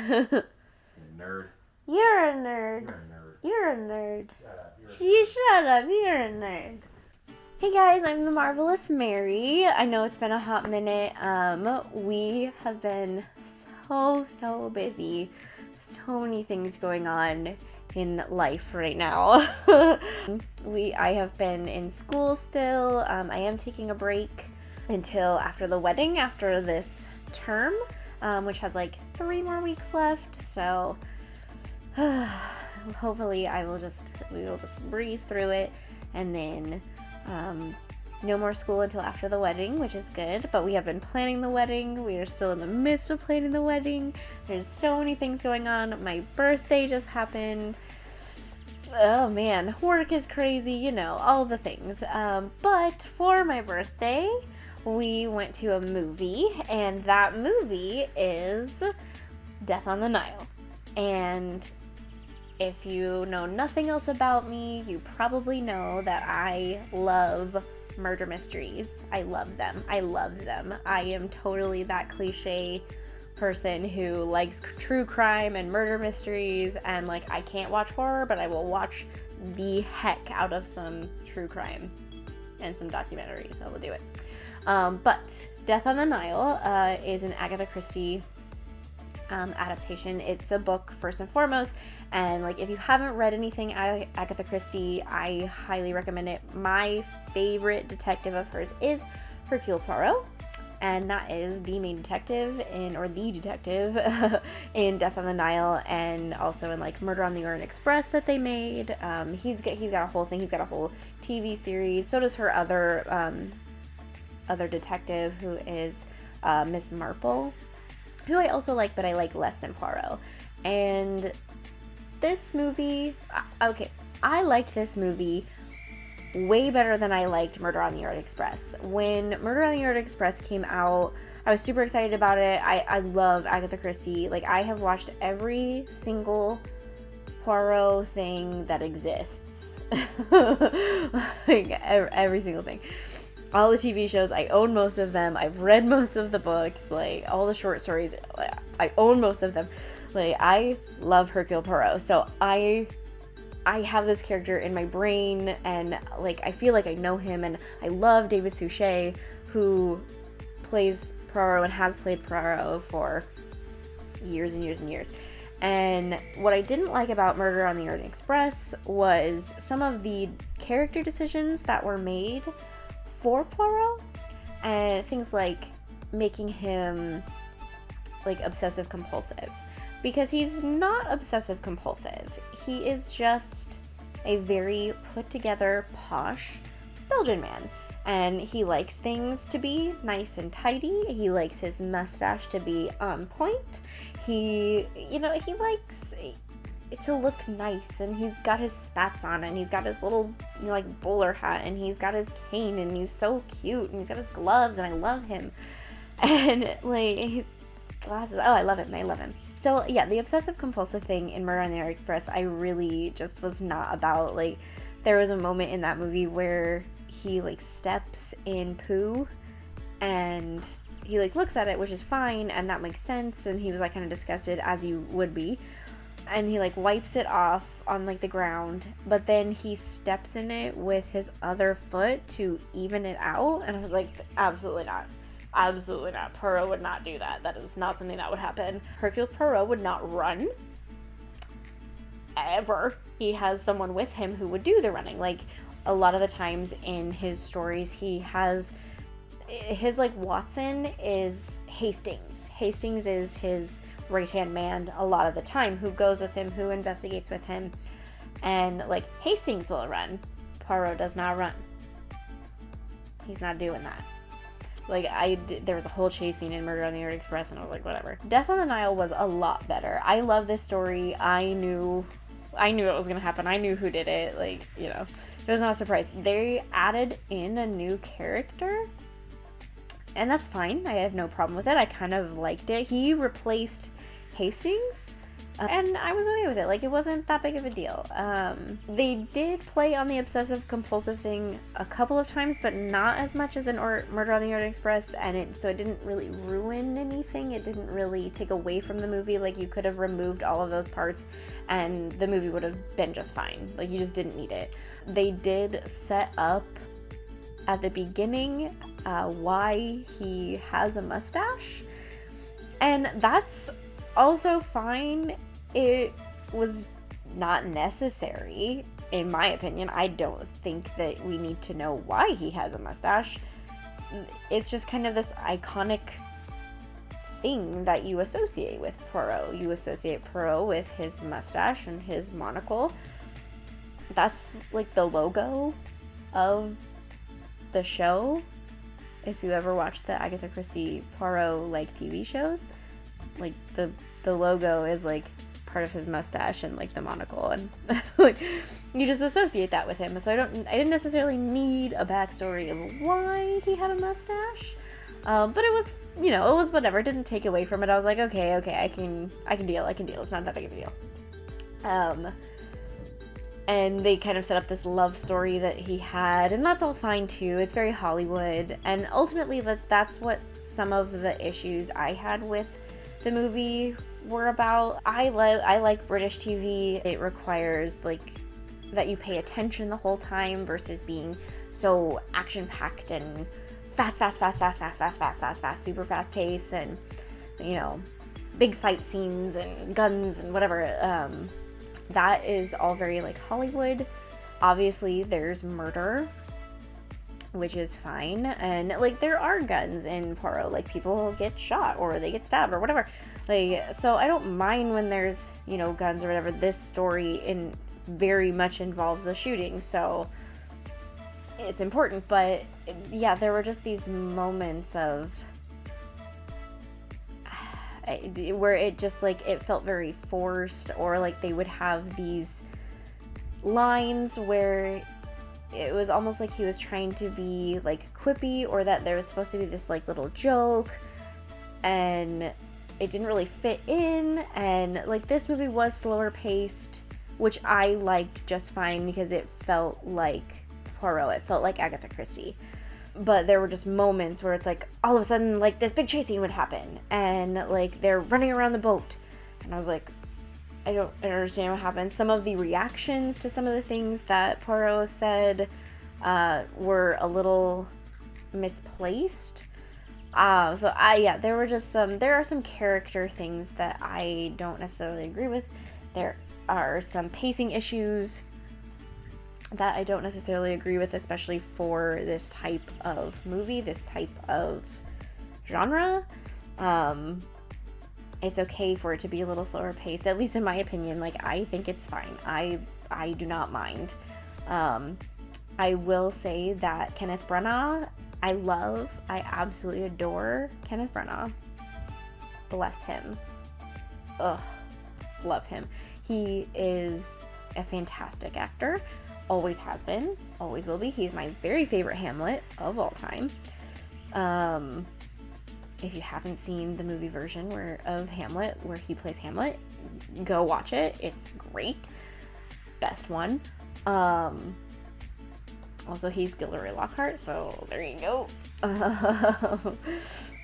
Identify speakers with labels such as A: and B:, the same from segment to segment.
A: Nerd.
B: You're a nerd.
A: You're a nerd.
B: You're a nerd.
A: Shut up.
B: Shut up. You're a nerd. Hey guys, I'm the Marvelous Mary. I know it's been a hot minute. We have been so busy. So many things going on in life right now. I have been in school still. I am taking a break until after the wedding, after this term, which has like 3 more weeks left. So hopefully we will just breeze through it, and then no more school until after the wedding, which is good. But we have been planning the wedding. We are still in the midst of planning the wedding. There's so many things going on. My birthday just happened. Oh man, work is crazy, all the things. But for my birthday, we went to a movie, and that movie is Death on the Nile. And if you know nothing else about me, you probably know that I love murder mysteries. I love them. I am totally that cliche person who likes true crime and murder mysteries, and like I can't watch horror, but I will watch the heck out of some true crime and some documentaries. I will do it. But Death on the Nile is an Agatha Christie adaptation. It's a book first and foremost, and like if you haven't read anything Agatha Christie, I highly recommend it. My favorite detective of hers is Hercule Poirot, and that is the main detective in Death on the Nile, and also in like Murder on the Orient Express that they made. He's got a whole thing. He's got a whole TV series. So does her other detective, who is Miss Marple, who I also like, but I like less than Poirot. And this movie, I liked this movie way better than I liked Murder on the Orient Express. When Murder on the Orient Express came out, I was super excited about it. I love Agatha Christie. Like, I have watched every single Poirot thing that exists. Like, every single thing. All the TV shows, I own most of them. I've read most of the books, like all the short stories, I own most of them. Like, I love Hercule Poirot, so I have this character in my brain, and like I feel like I know him, and I love David Suchet, who plays Poirot and has played Poirot for years and years and years. And what I didn't like about Murder on the Orient Express was some of the character decisions that were made for Poirot, and things like making him like obsessive compulsive, because he's not obsessive compulsive. He is just a very put together, posh Belgian man, and he likes things to be nice and tidy. He likes his mustache to be on point. He likes to look nice, and he's got his spats on, and he's got his little bowler hat, and he's got his cane, and he's so cute, and he's got his gloves, and I love him. And like his glasses, I love him. So yeah, the obsessive compulsive thing in Murder on the Orient Express, I really just was not about. Like, there was a moment in that movie where he like steps in poo, and he like looks at it, which is fine, and that makes sense, and he was like kind of disgusted, as you would be. And he like wipes it off on like the ground, but then he steps in it with his other foot to even it out. And I was like, absolutely not. Poirot would not do that. That is not something that would happen. Hercule Poirot would not run ever. He has someone with him who would do the running. Like, a lot of the times in his stories, he has his like Watson is Hastings. Hastings is his right-hand man a lot of the time, who goes with him, who investigates with him, and like Hastings will run. Poirot does not run. He's not doing that. Like, there was a whole chase scene in Murder on the Orient Express, and I was like, whatever. Death on the Nile was a lot better. I love this story. I knew it was gonna happen. I knew who did it. Like, it was not a surprise. They added in a new character, and that's fine. I have no problem with it. I kind of liked it. He replaced Hastings, And I was okay with it. Like, it wasn't that big of a deal. They did play on the obsessive compulsive thing a couple of times, but not as much as in Murder on the Orient Express, and so it didn't really ruin anything. It didn't really take away from the movie. Like, you could have removed all of those parts and the movie would have been just fine. Like, you just didn't need it. They did set up at the beginning why he has a mustache, and that's also fine. It was not necessary, in my opinion. I don't think that we need to know why he has a mustache. It's just kind of this iconic thing that you associate with Poirot. You associate Poirot with his mustache and his monocle. That's like the logo of the show. If you ever watched the Agatha Christie Poirot like TV shows, like the logo is like part of his mustache and like the monocle, and like you just associate that with him. So I didn't necessarily need a backstory of why he had a mustache, but it was, you know, it was whatever. It didn't take away from it. I was like, okay, I can deal. It's not that big of a deal. And they kind of set up this love story that he had, and that's all fine too. It's very Hollywood, and ultimately that's what some of the issues I had with the movie were about. I like British TV. It requires like that you pay attention the whole time versus being so action-packed and fast, super fast pace, and, you know, big fight scenes and guns and whatever. That is all very like Hollywood. Obviously there's murder, which is fine, and like there are guns in Poirot, like people get shot or they get stabbed or whatever, like, so I don't mind when there's, you know, guns or whatever. This story very much involves a shooting, so it's important. But yeah, there were just these moments of where it just like it felt very forced, or like they would have these lines where it was almost like he was trying to be like quippy, or that there was supposed to be this like little joke, and it didn't really fit in. And like this movie was slower paced, which I liked just fine because it felt like Poirot, it felt like Agatha Christie. But there were just moments where it's like all of a sudden like this big chase scene would happen, and like they're running around the boat, and I was like, I don't understand what happened. Some of the reactions to some of the things that Poirot said were a little misplaced. There are some character things that I don't necessarily agree with. There are some pacing issues that I don't necessarily agree with, especially for this type of movie, this type of genre. It's okay for it to be a little slower paced, at least in my opinion. Like, I think it's fine. I do not mind. I will say that Kenneth Branagh, I absolutely adore Kenneth Branagh. Bless him. Ugh, love him. He is a fantastic actor. Always has been, always will be. He's my very favorite Hamlet of all time. If you haven't seen the movie version of Hamlet, where he plays Hamlet, go watch it. It's great. Best one. Also, he's Gilderoy Lockhart, so there you go.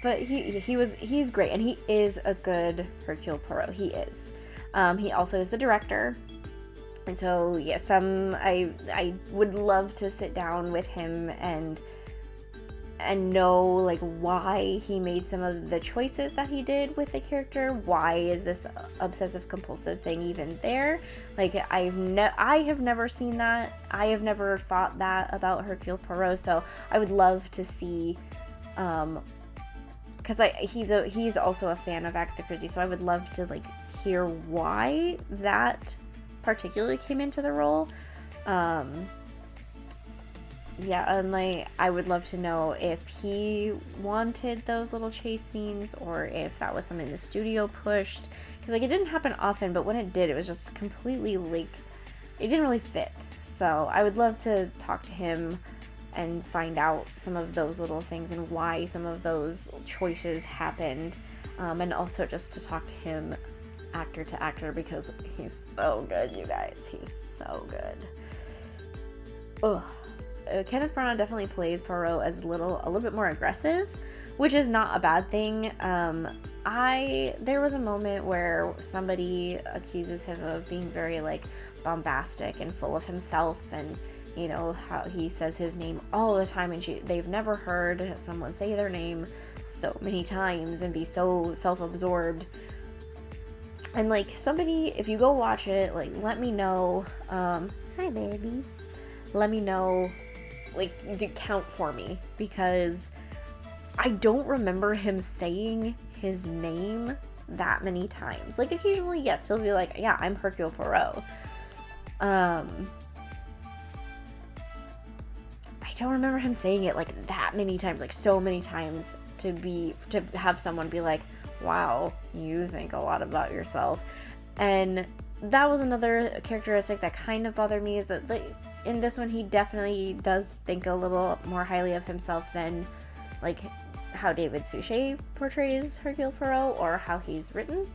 B: But he's great, and he is a good Hercule Poirot. He is. He also is the director. And so, yes, I would love to sit down with him and know, like, why he made some of the choices that he did with the character. Why is this obsessive compulsive thing even there? Like, I have never seen that. I have never thought that about Hercule Poirot. So I would love to see, because he's also a fan of Agatha Christie. So I would love to like hear why that particularly came into the role. And like I would love to know if he wanted those little chase scenes, or if that was something the studio pushed, because like it didn't happen often, but when it did, it was just completely like it didn't really fit. So I would love to talk to him and find out some of those little things and why some of those choices happened, and also just to talk to him actor to actor because he's so good, you guys. He's so good. Ugh. Kenneth Branagh definitely plays Poirot as a little bit more aggressive, which is not a bad thing. There was a moment where somebody accuses him of being very like bombastic and full of himself, and you know how he says his name all the time, and they've never heard someone say their name so many times and be so self-absorbed. And like, somebody, if you go watch it, like, let me know, hi baby, let me know, like, do count for me, because I don't remember him saying his name that many times. Like, occasionally, yes, he'll be like, yeah, I'm Hercule Poirot. I don't remember him saying it like that many times, like so many times to have someone be like, wow, you think a lot about yourself. And that was another characteristic that kind of bothered me, is that in this one he definitely does think a little more highly of himself than like how David Suchet portrays Hercule Poirot or how he's written.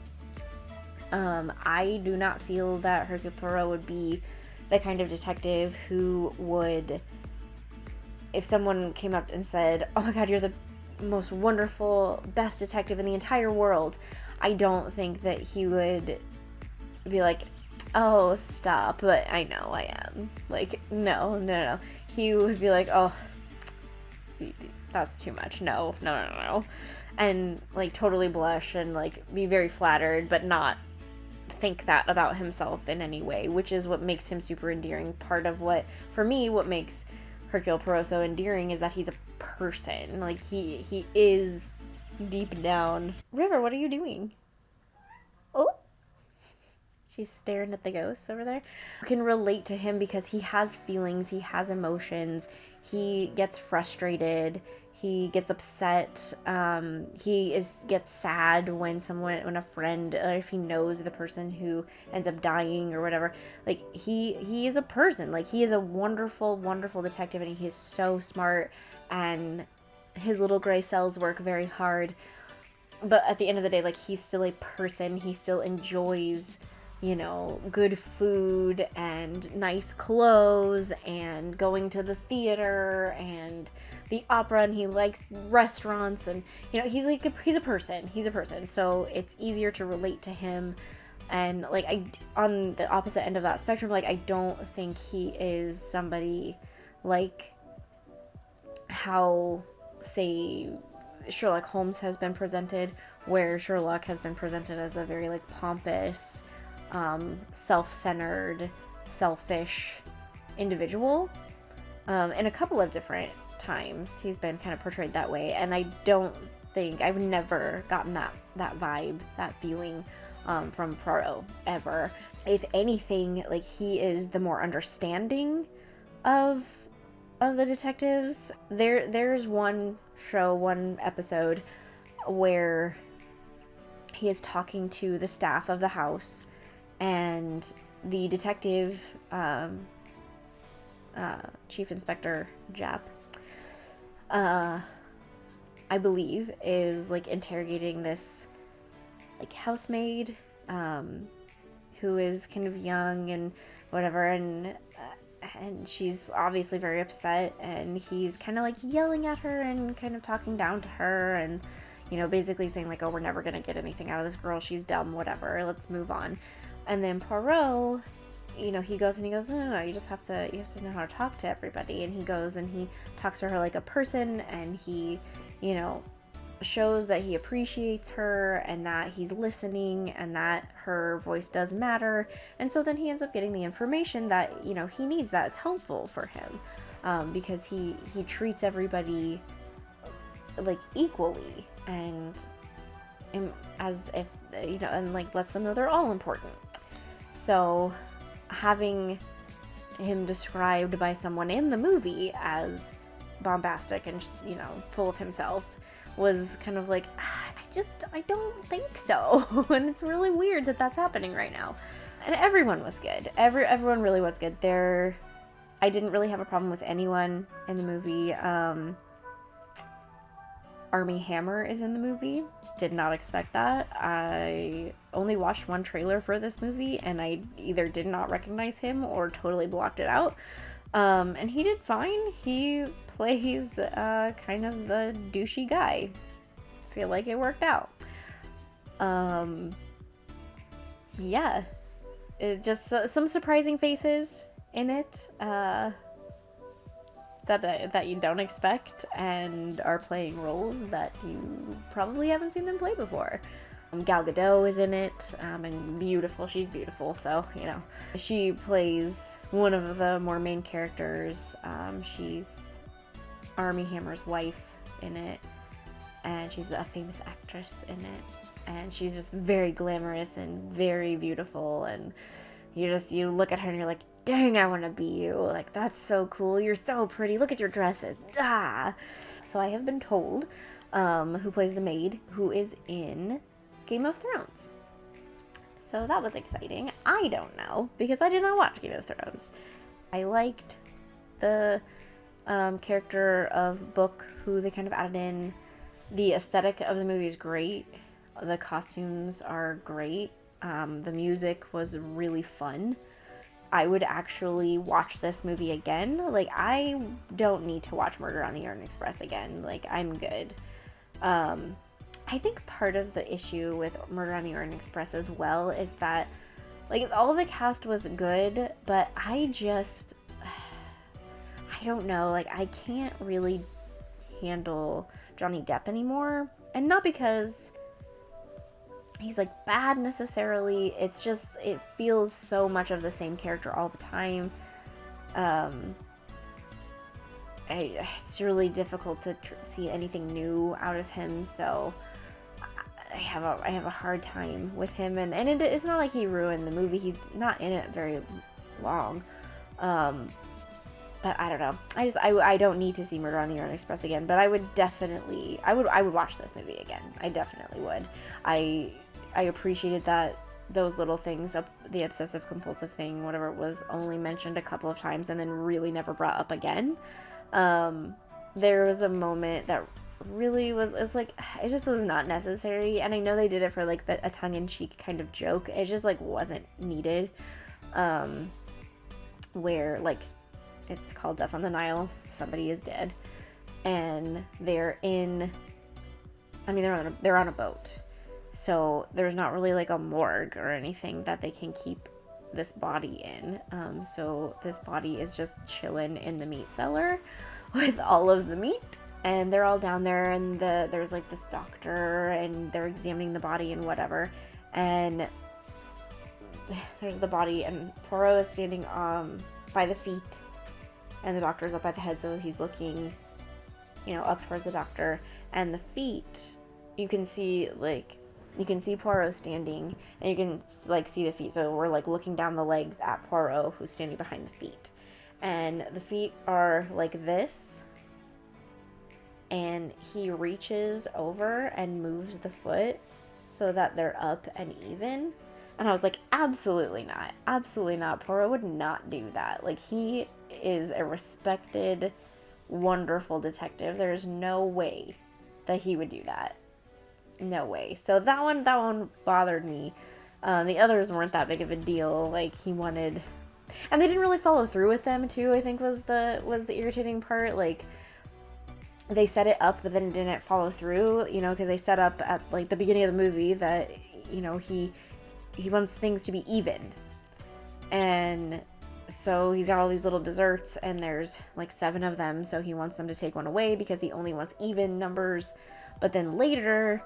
B: I do not feel that Hercule Poirot would be the kind of detective who would, if someone came up and said, oh my god, you're the most wonderful, best detective in the entire world, I don't think that he would be like, oh, stop, but I know I am. Like, no. He would be like, oh, that's too much. No. And, like, totally blush and, like, be very flattered, but not think that about himself in any way, which is what makes him super endearing. Part of what makes Hercule Poirot so endearing is that he's a person. Like, he is deep down. River, what are you doing? Oh, she's staring at the ghosts over there. You can relate to him because he has feelings, he has emotions, he gets frustrated, he gets upset, gets sad when a friend, or if he knows the person who ends up dying or whatever. Like, he is a person. Like, he is a wonderful, wonderful detective, and he is so smart, and his little gray cells work very hard. But at the end of the day, like, he's still a person. He still enjoys, you know, good food and nice clothes and going to the theater and the opera, and he likes restaurants, and, you know, he's a person. So it's easier to relate to him. And like, on the opposite end of that spectrum, like, I don't think he is somebody like how, say, Sherlock Holmes has been presented, where Sherlock has been presented as a very like pompous, self-centered, selfish individual. In a couple of different times he's been kind of portrayed that way, and I've never gotten that vibe, that feeling from Poirot ever. If anything, like, he is the more understanding of the detectives. There's one episode where he is talking to the staff of the house, and the detective, Chief Inspector Japp, I believe, is like interrogating this like housemaid, who is kind of young and whatever, and she's obviously very upset, and he's kind of like yelling at her and kind of talking down to her, and, you know, basically saying like, oh, we're never gonna get anything out of this girl, she's dumb, whatever, let's move on. And then Poirot, you know, he goes, no, you have to know how to talk to everybody. And he goes and he talks to her like a person, and he, you know, shows that he appreciates her and that he's listening and that her voice does matter. And so then he ends up getting the information that, you know, he needs, that's helpful for him, because he treats everybody like equally, and as if, you know, and like lets them know they're all important. So having him described by someone in the movie as bombastic and, you know, full of himself was kind of like, I don't think so. And it's really weird that that's happening right now. And everyone was good. Everyone really was good. I didn't really have a problem with anyone in the movie. Armie Hammer is in the movie. Did not expect that. I only watched one trailer for this movie, and I either did not recognize him or totally blocked it out. And he did fine. He plays kind of the douchey guy. Feel like it worked out. Yeah. It just some surprising faces in it that you don't expect and are playing roles that you probably haven't seen them play before. Gal Gadot is in it, and beautiful. She's beautiful, so, you know. She plays one of the more main characters. She's Armie Hammer's wife in it, and she's a famous actress in it. And she's just very glamorous and very beautiful, and you look at her and you're like, dang, I want to be you. Like, that's so cool. You're so pretty. Look at your dresses. Ah. So I have been told who plays the maid, who is in Game of Thrones. So that was exciting. I don't know, because I did not watch Game of Thrones. I liked the character of Book, who they kind of added in. The aesthetic of the movie is great. The costumes are great. The music was really fun. I would actually watch this movie again. Like, I don't need to watch Murder on the Orient Express again. Like, I'm good. I think part of the issue with Murder on the Orient Express as well is that, like, all the cast was good, but I don't know. Like, I can't really handle Johnny Depp anymore. And not because he's like bad necessarily, it's just it feels so much of the same character all the time. It's really difficult to see anything new out of him, so I have a hard time with him, and it's not like he ruined the movie. He's not in it very long, but I don't know. I don't need to see Murder on the Orient Express again, but I would watch this movie again. I definitely would. I appreciated that those little things, the obsessive compulsive thing, whatever it was, only mentioned a couple of times and then really never brought up again. There was a moment that really it just was not necessary, and I know they did it for like a tongue-in-cheek kind of joke. It just like wasn't needed. Where like it's called Death on the Nile, somebody is dead, and they're on a boat. So there's not really like a morgue or anything that they can keep this body in. So this body is just chilling in the meat cellar with all of the meat. And they're all down there, and there's like this doctor, and they're examining the body and whatever. And there's the body, and Poirot is standing by the feet, and the doctor's up by the head, so he's looking, up towards the doctor. And the feet, you can see Poirot standing, and you can like see the feet. So we're like looking down the legs at Poirot, who's standing behind the feet, and the feet are like this, and he reaches over and moves the foot so that they're up and even. And I was like, absolutely not. Poirot would not do that. Like, he is a respected, wonderful detective. There's no way that he would do that. No way. So that one bothered me. The others weren't that big of a deal. Like, he wanted, and they didn't really follow through with them too, I think was the irritating part. Like, they set it up, but then didn't follow through, because they set up at like the beginning of the movie that, he wants things to be even. And so he's got all these little desserts, and there's like 7 of them, so he wants them to take one away because he only wants even numbers. But then later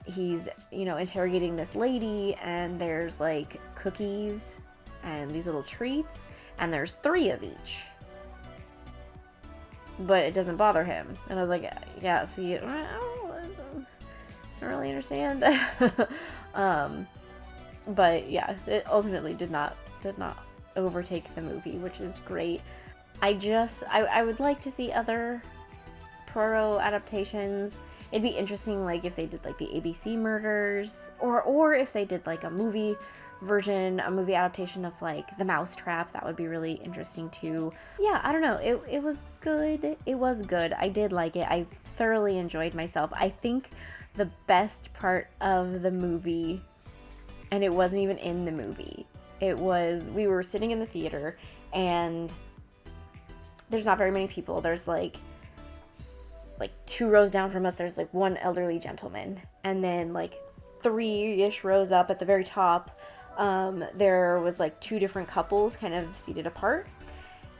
B: he's, interrogating this lady, and there's like cookies and these little treats, and there's 3 of each. But it doesn't bother him. And I was like, yeah, see, I don't really understand. But yeah, it ultimately did not overtake the movie, which is great. I would like to see other Poirot adaptations. It'd be interesting, like, if they did like the ABC murders, or if they did like a movie adaptation of like The Mousetrap. That would be really interesting too. Yeah, I don't know. It was good. I did like it. I thoroughly enjoyed myself. I think the best part of the movie, and it wasn't even in the movie, it was, we were sitting in the theater, and there's not very many people. There's like 2 rows down from us, there's like one elderly gentleman, and then like 3-ish rows up at the very top, there was like 2 different couples kind of seated apart,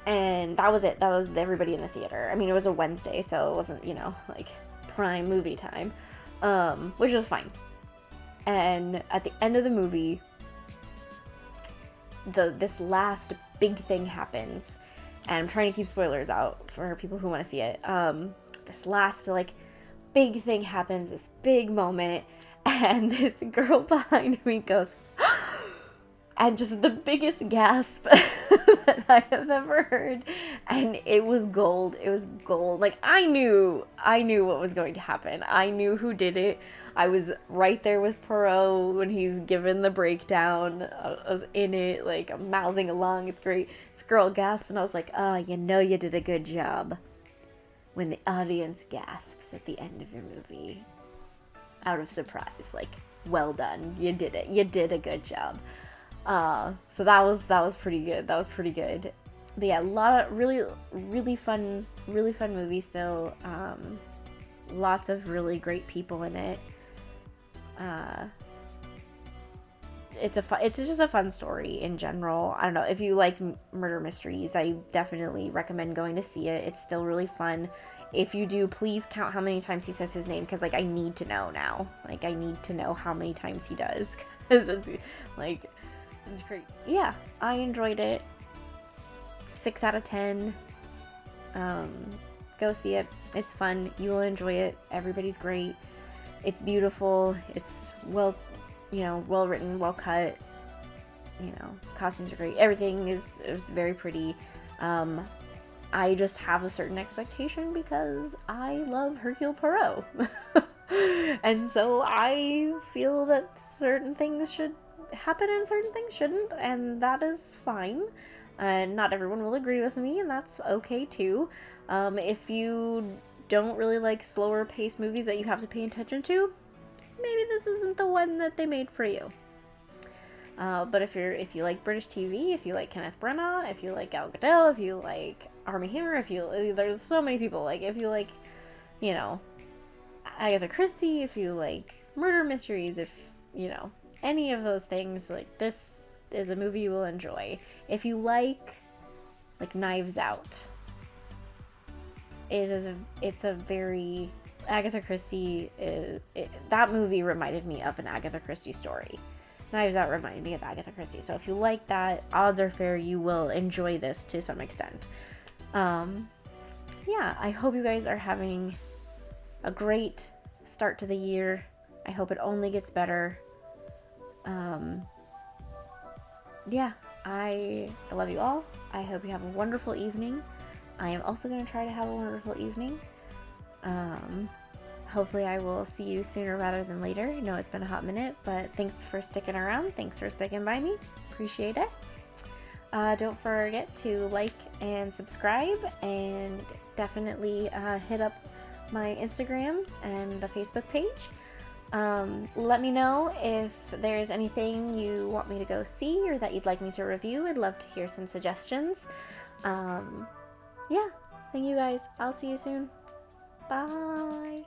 B: and that was it. That was everybody in the theater. I mean, it was a Wednesday, so it wasn't, you know, like prime movie time, which was fine. And at the end of the movie, this last big thing happens, and I'm trying to keep spoilers out for people who want to see it. This last like big thing happens, this big moment, and this girl behind me goes and just the biggest gasp that I have ever heard, and it was gold. It was gold. Like, I knew what was going to happen. I knew who did it. I was right there with Poirot when he's given the breakdown. I was in it, like, I'm mouthing along. It's great. This girl gasped, and I was like, oh, you know you did a good job. When the audience gasps at the end of your movie, out of surprise, like, well done. You did it. You did a good job. So that was pretty good. That was pretty good. But yeah, a lot of really fun movie still. Lots of really great people in it. It's just a fun story in general. I don't know, if you like murder mysteries, I definitely recommend going to see it. It's still really fun. If you do, please count how many times he says his name, because like I need to know now. Like, I need to know how many times he does, because it's like, it's great. Yeah, I enjoyed it. 6 out of 10. Go see it. It's fun. You will enjoy it. Everybody's great. It's beautiful. It's well written, well cut. Costumes are great. Everything is very pretty. I just have a certain expectation because I love Hercule Poirot. And so I feel that certain things should happen and certain things shouldn't, and that is fine. Not everyone will agree with me, and that's okay too. If you don't really like slower paced movies that you have to pay attention to, maybe this isn't the one that they made for you. But if you like British TV, if you like Kenneth Branagh, if you like Gal Gadot, if you like Armie Hammer, there's so many people. Like, if you like, Agatha Christie, if you like murder mysteries, if any of those things, like, this is a movie you will enjoy. If you like Knives Out, it's a very Agatha Christie. That movie reminded me of an Agatha Christie story. Knives Out reminded me of Agatha Christie. So if you like that, odds are fair you will enjoy this to some extent. Yeah, I hope you guys are having a great start to the year. I hope it only gets better. Yeah, I love you all. I hope you have a wonderful evening. I am also going to try to have a wonderful evening. Hopefully I will see you sooner rather than later. I know it's been a hot minute, but thanks for sticking around. Thanks for sticking by me. Appreciate it. Don't forget to like and subscribe, and definitely hit up my Instagram and the Facebook page. Let me know if there's anything you want me to go see or that you'd like me to review. I'd love to hear some suggestions. Yeah, thank you guys. I'll see you soon. Bye.